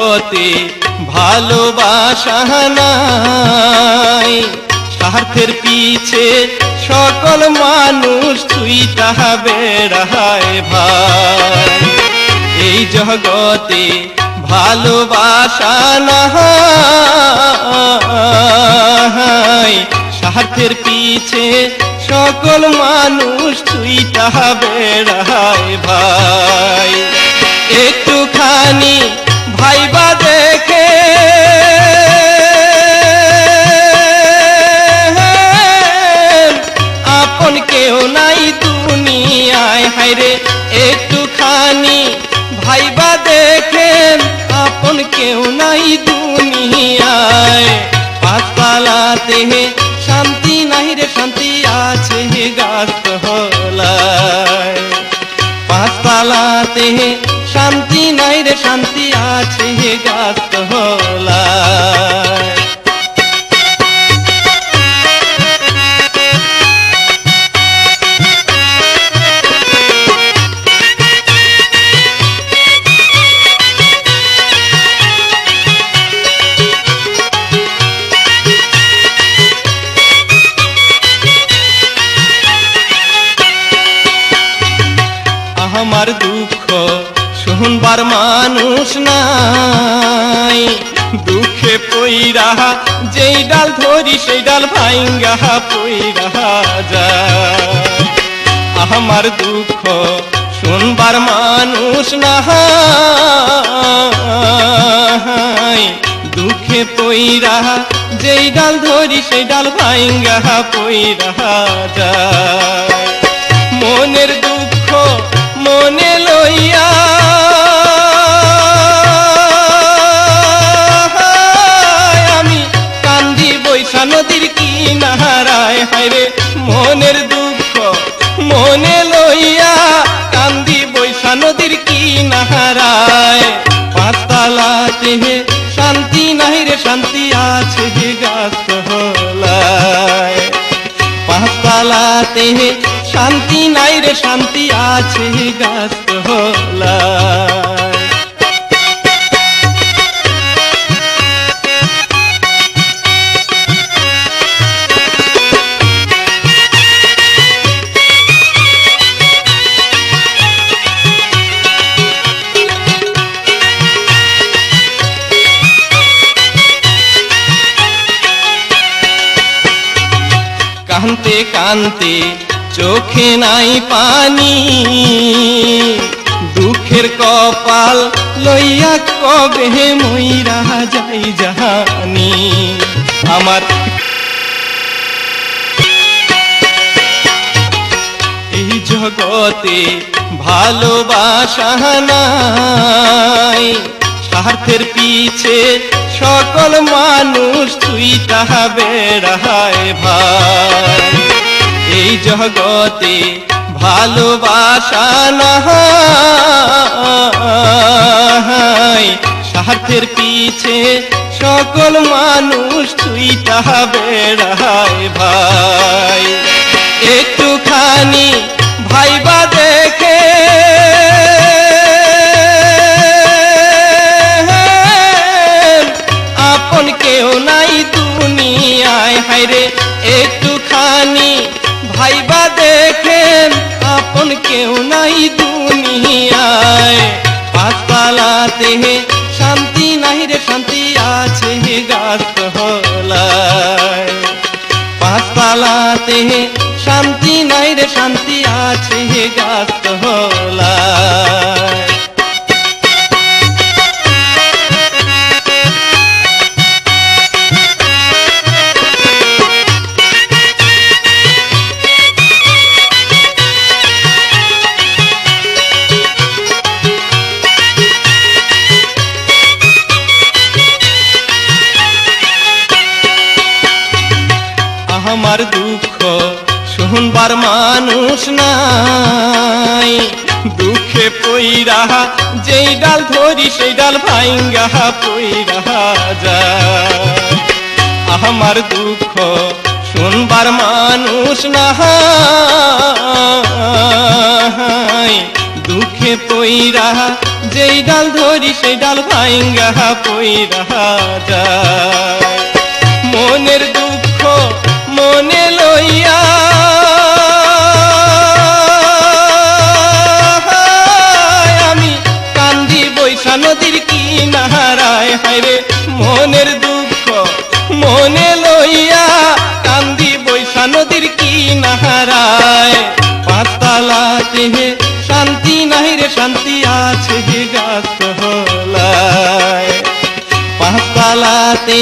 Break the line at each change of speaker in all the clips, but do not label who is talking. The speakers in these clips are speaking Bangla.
জগতে ভালোবাসা নাই, স্বার্থের পিছে সকল মানুষ ছুইটা বেড়ায় ভাই। এই জগতে ভালোবাসা নাই, স্বার্থের পিছে সকল মানুষ ছুইটা বেড়ায় ভাই। একটুখানি ভাইবা দেখে আপন কেউ নাই দুনিয়ায়, হায়রে একটুখানি ভাইবা দেখেন আপন কেউ নাই দুনিয়ায়। পাঁচতলাতে শান্তি নাই রে, শান্তি আছে গাছতলায়। পাঁচতলাতে শান্তি নাই রে, শান্তি আছে গাছতলায়। আমার দুঃখ শুনবার মানুষ নাই, দুঃখে পইরা যেই ডাল ধরি সেই ডাল ভাঙ্গা পইরা যায়। আমার দুঃখ শুনবার মানুষ নাই, দুঃখে পইরা যেই ডাল ধরি সেই ডাল ভাঙ্গা পইরা যায়। মনের দুঃখ মনে লইয়া আমি কান্দি বৈশা নদীর কিনারায়, হায়রে মনের দুঃখ মনে লইয়া কান্দি বৈশা নদীর কিনারায়। পাঁচতলাতে শান্তি নাই রে, শান্তি আছে গাছতলায়। পাঁচতলাতে শান্তি নাই রে, শান্তি আছে গাছতলায়। কানতে কানতে চোখে নাই পানি, দুঃখের কপাল লইয়া কবে মইরা যাই জানি। আমার এই জগতে ভালোবাসা নাই, স্বার্থের পিছে সকল মানুষ ছুইটা বেড়ায় ভাই। এই জগতে ভালোবাসা নাই, স্বার্থের পিছে সকল মানুষ ছুইটা বেড়ায় ভাই। একটুখানি ভাইবা দেখে আপন কেউ নাই দুনিয়ায়, হায়রে একটুখানি ভাইবা দেখেন আপন কেউ নাই দুনিয়ায়। পাঁচতলাতে শান্তি নাই রে, শান্তি আছে গাছতলায়। পাঁচতলাতে শান্তি নাই রে, শান্তি আছে গাছতলায়। আমার দুঃখ শুনবার মানুষ নাই, দুঃখে পইরা যেই ডাল ধরি সেই ডাল ভাঙ্গা পইরা যায়। আমার দুঃখ শুনবার মানুষ নাই, দুঃখে পইরা যেই ডাল ধরি সেই ডাল ভাইঙ্গা পইরা যায়। মনের দুঃখ মনে লইয়া আমি কান্দি বৈশা নদীর কিনারায়। হায়রে মনের দুঃখ মনে লইয়া কান্দি বৈশা নদীর কিনারায়। পাঁচতলাতে শান্তি নাই রে শান্তি আছে গাছতলায়। পাঁচতলাতে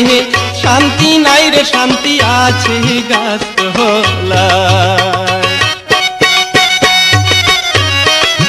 শান্তি নাই রে শান্তি আছে গাছতলায়।